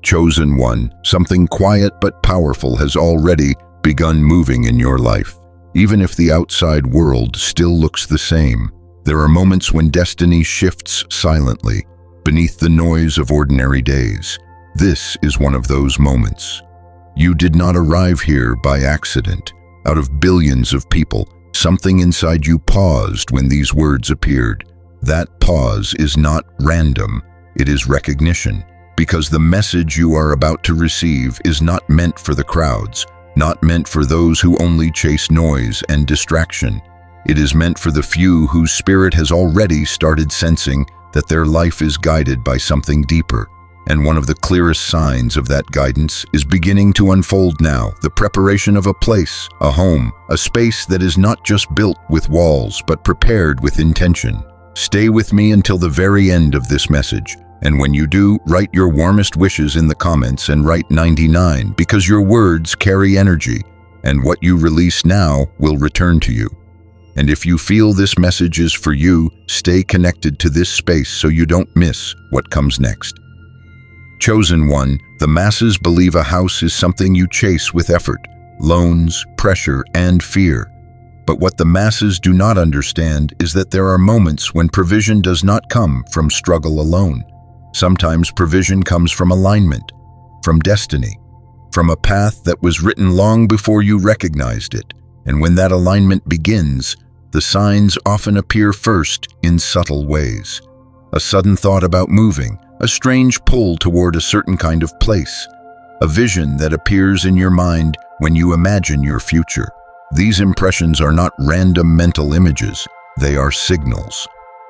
Chosen one, something quiet but powerful has already begun moving in your life. Even if the outside world still looks the same, there are moments when destiny shifts silently, beneath the noise of ordinary days. This is one of those moments. You did not arrive here by accident. Out of billions of people, something inside you paused when these words appeared. That pause is not random, it is recognition. Because the message you are about to receive is not meant for the crowds, not meant for those who only chase noise and distraction. It is meant for the few whose spirit has already started sensing that their life is guided by something deeper. And one of the clearest signs of that guidance is beginning to unfold now, the preparation of a place, a home, a space that is not just built with walls, but prepared with intention. Stay with me until the very end of this message. And when you do, write your warmest wishes in the comments and write 99, because your words carry energy, and what you release now will return to you. And if you feel this message is for you, stay connected to this space so you don't miss what comes next. Chosen one, the masses believe a house is something you chase with effort, loans, pressure, and fear. But what the masses do not understand is that there are moments when provision does not come from struggle alone. Sometimes provision comes from alignment, from destiny, from a path that was written long before you recognized it. And when that alignment begins, the signs often appear first in subtle ways. A sudden thought about moving, a strange pull toward a certain kind of place, a vision that appears in your mind when you imagine your future. These impressions are not random mental images, they are signals.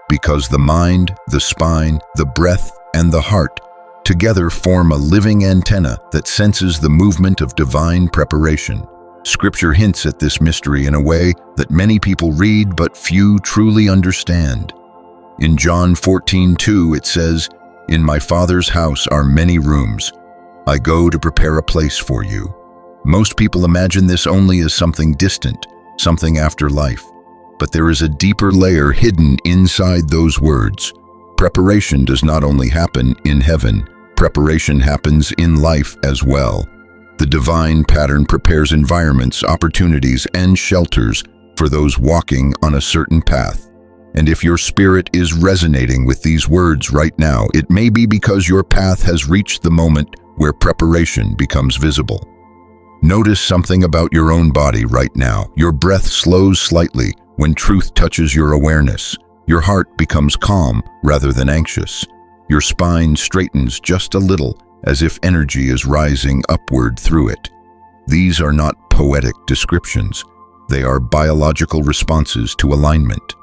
Because the mind, the spine, the breath, and the heart together form a living antenna that senses the movement of divine preparation. Scripture hints at this mystery in a way that many people read but few truly understand. In John 14:2 it says, "In my Father's house are many rooms. I go to prepare a place for you." Most people imagine this only as something distant, something after life. But there is a deeper layer hidden inside those words. Preparation does not only happen in heaven, preparation happens in life as well. The divine pattern prepares environments, opportunities, and shelters for those walking on a certain path. And if your spirit is resonating with these words right now, it may be because your path has reached the moment where preparation becomes visible. Notice something about your own body right now. Your breath slows slightly when truth touches your awareness. Your heart becomes calm rather than anxious. Your spine straightens just a little, as if energy is rising upward through it. These are not poetic descriptions. They are biological responses to alignment.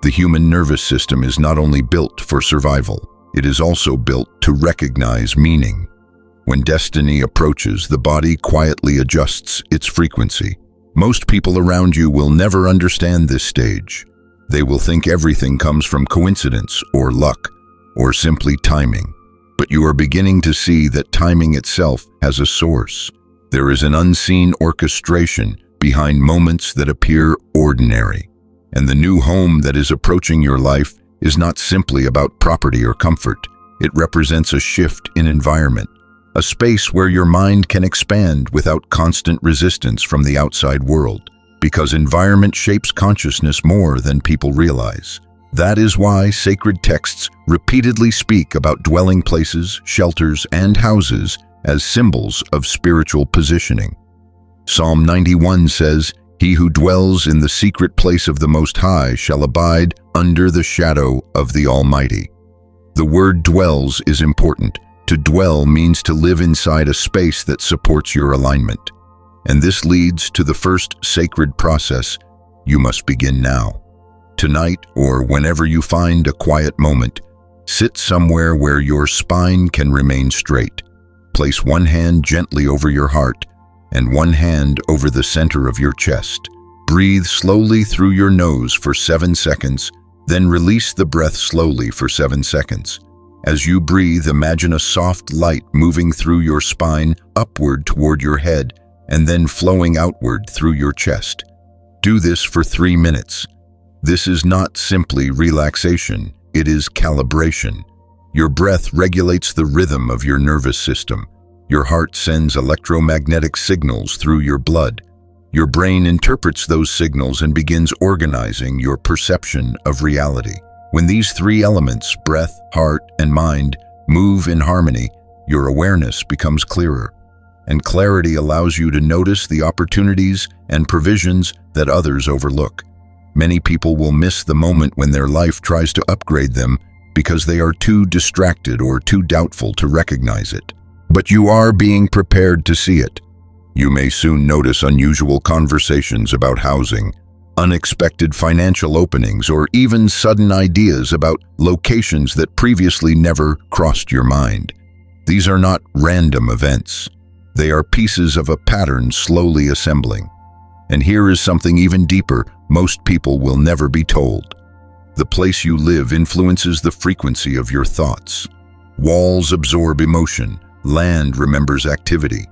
The human nervous system is not only built for survival, it is also built to recognize meaning. When destiny approaches, the body quietly adjusts its frequency. Most people around you will never understand this stage. They will think everything comes from coincidence or luck, or simply timing. But you are beginning to see that timing itself has a source. There is an unseen orchestration behind moments that appear ordinary. And the new home that is approaching your life is not simply about property or comfort. It represents a shift in environment, a space where your mind can expand without constant resistance from the outside world. Because environment shapes consciousness more than people realize. That is why sacred texts repeatedly speak about dwelling places, shelters, and houses as symbols of spiritual positioning. Psalm 91 says, "He who dwells in the secret place of the Most High shall abide under the shadow of the Almighty." The word dwells is important. To dwell means to live inside a space that supports your alignment. And this leads to the first sacred process. You must begin now. Tonight, or whenever you find a quiet moment, sit somewhere where your spine can remain straight. Place one hand gently over your heart and one hand over the center of your chest. Breathe slowly through your nose for 7 seconds, then release the breath slowly for 7 seconds. As you breathe, imagine a soft light moving through your spine upward toward your head and then flowing outward through your chest. Do this for 3 minutes. This is not simply relaxation, it is calibration. Your breath regulates the rhythm of your nervous system. Your heart sends electromagnetic signals through your blood. Your brain interprets those signals and begins organizing your perception of reality. When these three elements, breath, heart, and mind, move in harmony, your awareness becomes clearer. And clarity allows you to notice the opportunities and provisions that others overlook. Many people will miss the moment when their life tries to upgrade them because they are too distracted or too doubtful to recognize it. But you are being prepared to see it. You may soon notice unusual conversations about housing, unexpected financial openings, or even sudden ideas about locations that previously never crossed your mind. These are not random events. They are pieces of a pattern slowly assembling. And here is something even deeper most people will never be told. The place you live influences the frequency of your thoughts. Walls absorb emotion. Land remembers activity.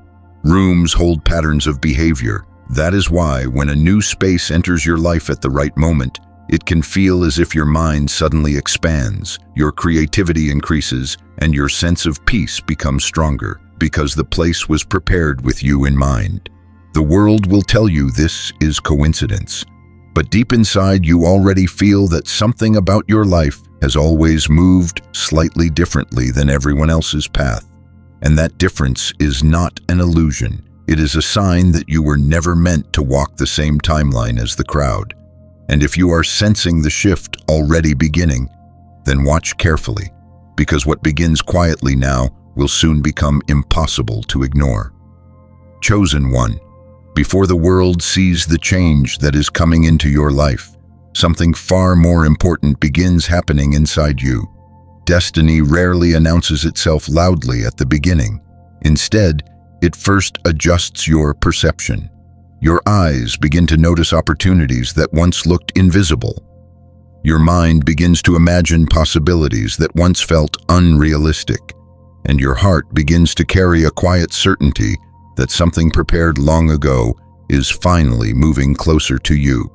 Rooms hold patterns of behavior. That is why, when a new space enters your life at the right moment, it can feel as if your mind suddenly expands, your creativity increases, and your sense of peace becomes stronger, because the place was prepared with you in mind. The world will tell you this is coincidence, but deep inside you already feel that something about your life has always moved slightly differently than everyone else's path. And that difference is not an illusion. It is a sign that you were never meant to walk the same timeline as the crowd. And if you are sensing the shift already beginning, then watch carefully, because what begins quietly now will soon become impossible to ignore. Chosen one, before the world sees the change that is coming into your life, something far more important begins happening inside you. Destiny rarely announces itself loudly at the beginning. Instead, it first adjusts your perception. Your eyes begin to notice opportunities that once looked invisible. Your mind begins to imagine possibilities that once felt unrealistic. And your heart begins to carry a quiet certainty that something prepared long ago is finally moving closer to you.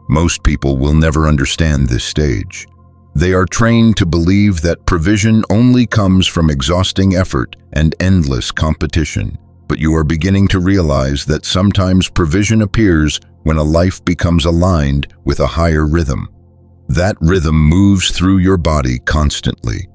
Most people will never understand this stage. They are trained to believe that provision only comes from exhausting effort and endless competition. But you are beginning to realize that sometimes provision appears when a life becomes aligned with a higher rhythm. That rhythm moves through your body constantly,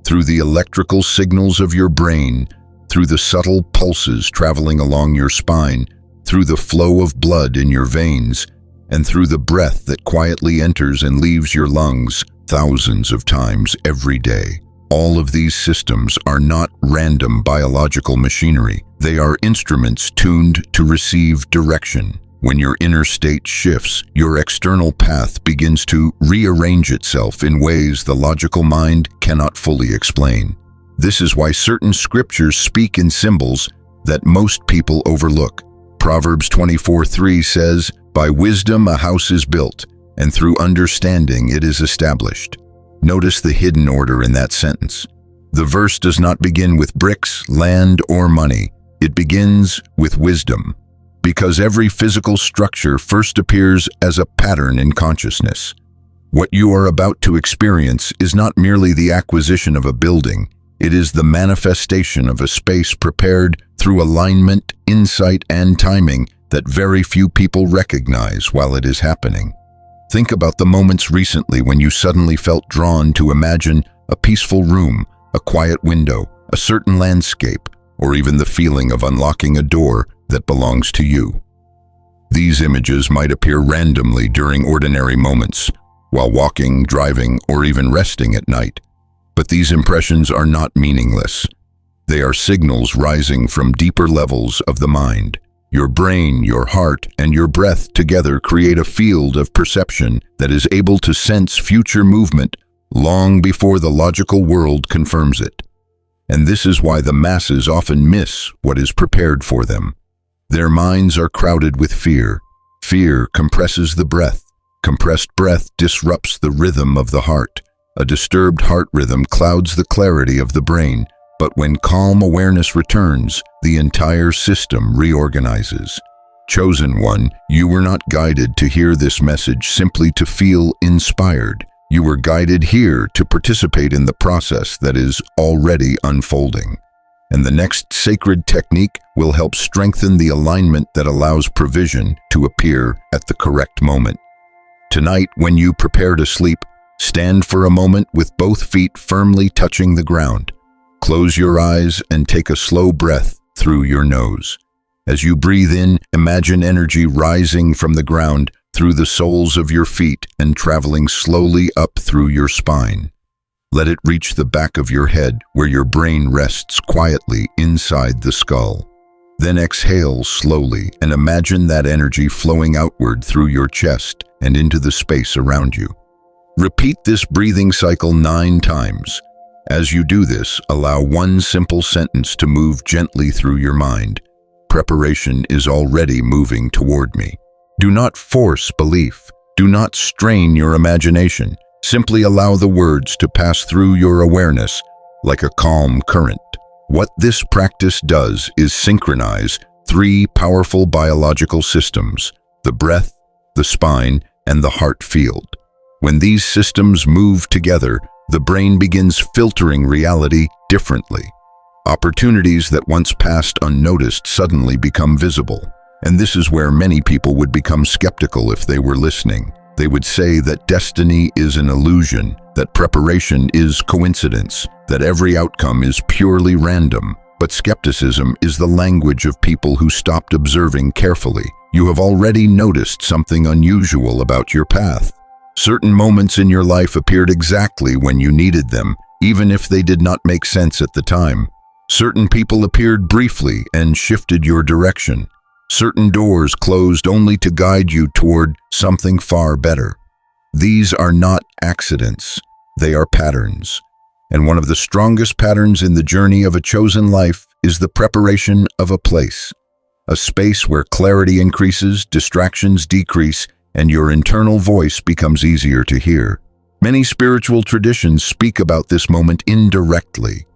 through the electrical signals of your brain, through the subtle pulses traveling along your spine, through the flow of blood in your veins, and through the breath that quietly enters and leaves your lungs thousands of times every day. All of these systems are not random biological machinery. They are instruments tuned to receive direction. When your inner state shifts, your external path begins to rearrange itself in ways the logical mind cannot fully explain. This is why certain scriptures speak in symbols that most people overlook. Proverbs 24:3 says, "By wisdom a house is built, and through understanding it is established." Notice the hidden order in that sentence. The verse does not begin with bricks, land, or money. It begins with wisdom, because every physical structure first appears as a pattern in consciousness. What you are about to experience is not merely the acquisition of a building, it is the manifestation of a space prepared through alignment, insight, and timing that very few people recognize while it is happening. Think about the moments recently when you suddenly felt drawn to imagine a peaceful room, a quiet window, a certain landscape, or even the feeling of unlocking a door that belongs to you. These images might appear randomly during ordinary moments, while walking, driving, or even resting at night. But these impressions are not meaningless. They are signals rising from deeper levels of the mind. Your brain, your heart, and your breath together create a field of perception that is able to sense future movement long before the logical world confirms it. And this is why the masses often miss what is prepared for them. Their minds are crowded with fear. Fear compresses the breath. Compressed breath disrupts the rhythm of the heart. A disturbed heart rhythm clouds the clarity of the brain. But when calm awareness returns, the entire system reorganizes. Chosen one, you were not guided to hear this message simply to feel inspired. You were guided here to participate in the process that is already unfolding. and the next sacred technique will help strengthen the alignment that allows provision to appear at the correct moment. Tonight, when you prepare to sleep, stand for a moment with both feet firmly touching the ground. Close your eyes and take a slow breath through your nose. As you breathe in, imagine energy rising from the ground through the soles of your feet and traveling slowly up through your spine. Let it reach the back of your head, where your brain rests quietly inside the skull. Then exhale slowly and imagine that energy flowing outward through your chest and into the space around you. Repeat this breathing cycle 9 times. As you do this, allow one simple sentence to move gently through your mind. Preparation is already moving toward me. Do not force belief. Do not strain your imagination. Simply allow the words to pass through your awareness like a calm current. What this practice does is synchronize 3 powerful biological systems: the breath, the spine, and the heart field. When these systems move together, the brain begins filtering reality differently. Opportunities that once passed unnoticed suddenly become visible. And this is where many people would become skeptical if they were listening. They would say that destiny is an illusion, that preparation is coincidence, that every outcome is purely random. But skepticism is the language of people who stopped observing carefully. You have already noticed something unusual about your path. Certain moments in your life appeared exactly when you needed them, even if they did not make sense at the time. Certain people appeared briefly and shifted your direction. Certain doors closed only to guide you toward something far better. These are not accidents, they are patterns. And one of the strongest patterns in the journey of a chosen life is the preparation of a place. A space where clarity increases, distractions decrease, and your internal voice becomes easier to hear. Many spiritual traditions speak about this moment indirectly.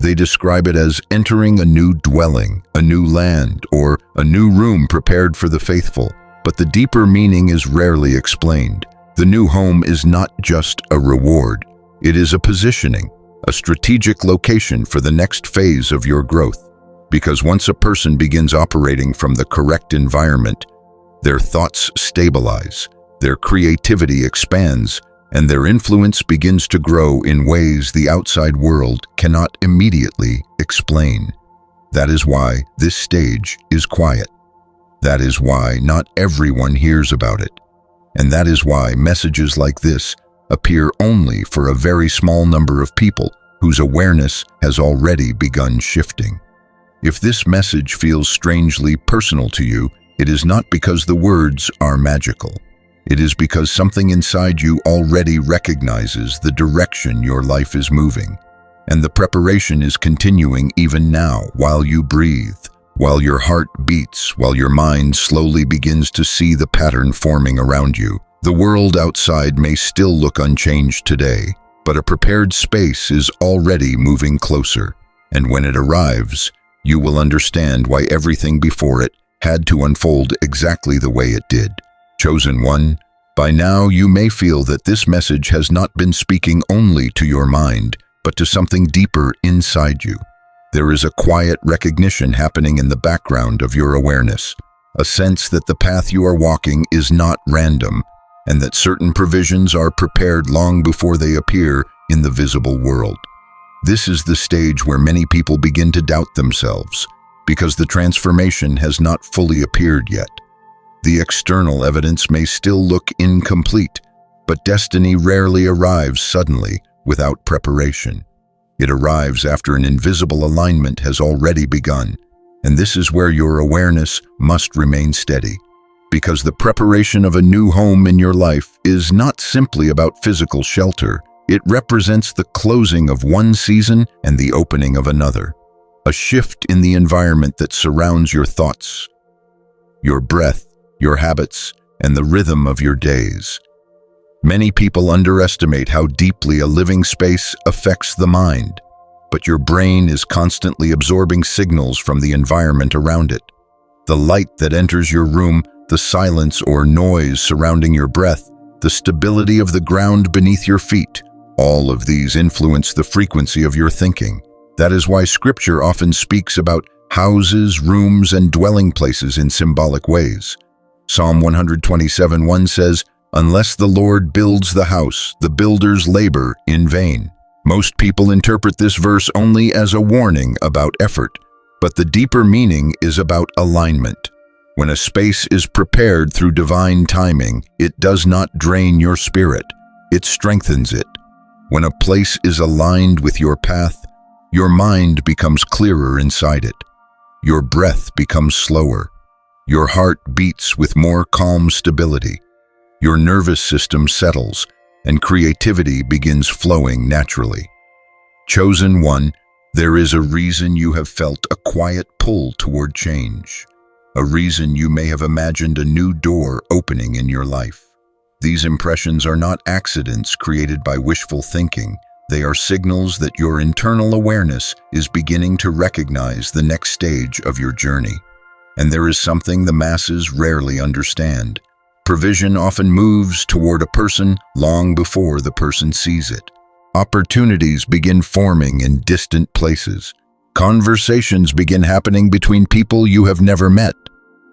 They describe it as entering a new dwelling, a new land, or a new room prepared for the faithful. But the deeper meaning is rarely explained. The new home is not just a reward. It is a positioning, a strategic location for the next phase of your growth. Because once a person begins operating from the correct environment, their thoughts stabilize, their creativity expands, and their influence begins to grow in ways the outside world cannot immediately explain. That is why this stage is quiet. That is why not everyone hears about it. And that is why messages like this appear only for a very small number of people whose awareness has already begun shifting. If this message feels strangely personal to you, it is not because the words are magical. It is because something inside you already recognizes the direction your life is moving. And the preparation is continuing even now, while you breathe, while your heart beats, while your mind slowly begins to see the pattern forming around you. The world outside may still look unchanged today, but a prepared space is already moving closer. And when it arrives, you will understand why everything before it had to unfold exactly the way it did. Chosen one, by now you may feel that this message has not been speaking only to your mind, but to something deeper inside you. There is a quiet recognition happening in the background of your awareness, a sense that the path you are walking is not random, and that certain provisions are prepared long before they appear in the visible world. This is the stage where many people begin to doubt themselves, because the transformation has not fully appeared yet. The external evidence may still look incomplete, but destiny rarely arrives suddenly without preparation. It arrives after an invisible alignment has already begun, and this is where your awareness must remain steady. Because the preparation of a new home in your life is not simply about physical shelter. It represents the closing of one season and the opening of another. A shift in the environment that surrounds your thoughts, your breath, your habits, and the rhythm of your days. Many people underestimate how deeply a living space affects the mind, but your brain is constantly absorbing signals from the environment around it. The light that enters your room, the silence or noise surrounding your breath, the stability of the ground beneath your feet, all of these influence the frequency of your thinking. That is why Scripture often speaks about houses, rooms, and dwelling places in symbolic ways. Psalm 127:1 says, "Unless the Lord builds the house, the builders labor in vain." Most people interpret this verse only as a warning about effort, but the deeper meaning is about alignment. When a space is prepared through divine timing, it does not drain your spirit, it strengthens it. When a place is aligned with your path, your mind becomes clearer inside it. Your breath becomes slower. Your heart beats with more calm stability. Your nervous system settles, and creativity begins flowing naturally. Chosen one, there is a reason you have felt a quiet pull toward change. A reason you may have imagined a new door opening in your life. These impressions are not accidents created by wishful thinking. They are signals that your internal awareness is beginning to recognize the next stage of your journey. And there is something the masses rarely understand. Provision often moves toward a person long before the person sees it. Opportunities begin forming in distant places. Conversations begin happening between people you have never met.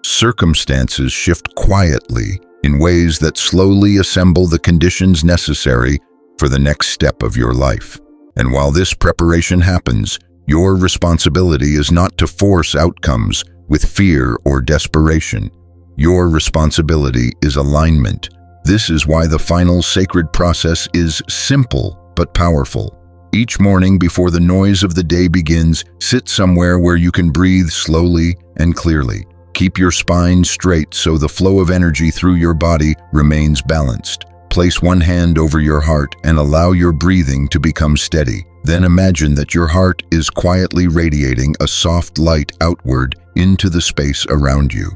Circumstances shift quietly in ways that slowly assemble the conditions necessary for the next step of your life. And while this preparation happens, your responsibility is not to force outcomes with fear or desperation. Your responsibility is alignment. This is why the final sacred process is simple but powerful. Each morning before the noise of the day begins, sit somewhere where you can breathe slowly and clearly. Keep your spine straight so the flow of energy through your body remains balanced. Place one hand over your heart and allow your breathing to become steady. Then imagine that your heart is quietly radiating a soft light outward into the space around you.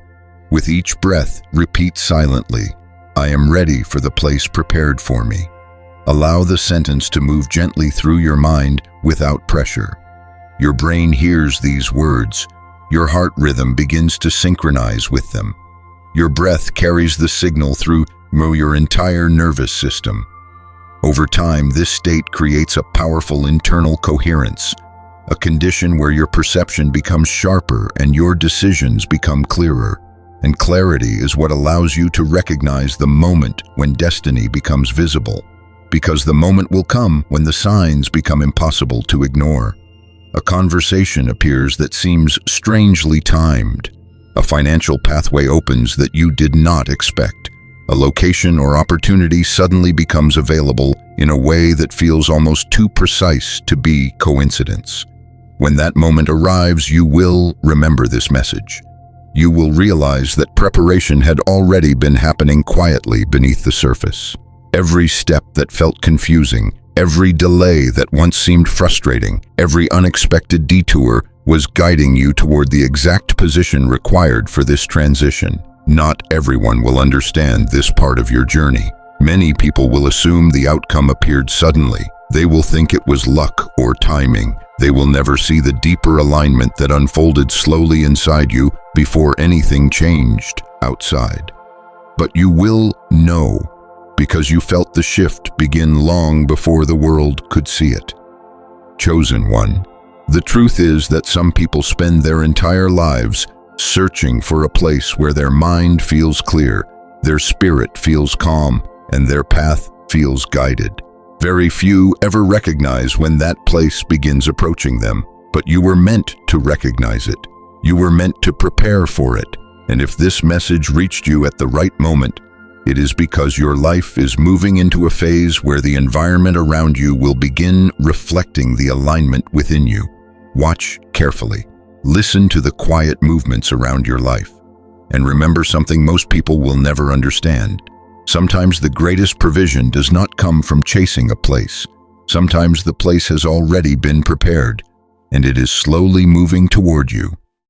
With each breath, repeat silently, "I am ready for the place prepared for me." Allow the sentence to move gently through your mind without pressure. Your brain hears these words. Your heart rhythm begins to synchronize with them. Your breath carries the signal through your entire nervous system. Over time, this state creates a powerful internal coherence, a condition where your perception becomes sharper and your decisions become clearer. And clarity is what allows you to recognize the moment when destiny becomes visible. Because the moment will come when the signs become impossible to ignore. A conversation appears that seems strangely timed. A financial pathway opens that you did not expect. A location or opportunity suddenly becomes available in a way that feels almost too precise to be coincidence. When that moment arrives, you will remember this message. You will realize that preparation had already been happening quietly beneath the surface. Every step that felt confusing, every delay that once seemed frustrating, every unexpected detour was guiding you toward the exact position required for this transition. Not everyone will understand this part of your journey. Many people will assume the outcome appeared suddenly. They will think it was luck or timing. They will never see the deeper alignment that unfolded slowly inside you before anything changed outside. But you will know, because you felt the shift begin long before the world could see it. Chosen one, the truth is that some people spend their entire lives searching for a place where their mind feels clear, their spirit feels calm, and their path feels guided. Very few ever recognize when that place begins approaching them, but you were meant to recognize it. You were meant to prepare for it. And if this message reached you at the right moment, it is because your life is moving into a phase where the environment around you will begin reflecting the alignment within you. Watch carefully. Listen to the quiet movements around your life. And remember something most people will never understand. Sometimes the greatest provision does not come from chasing a place. Sometimes the place has already been prepared, and it is slowly moving toward you.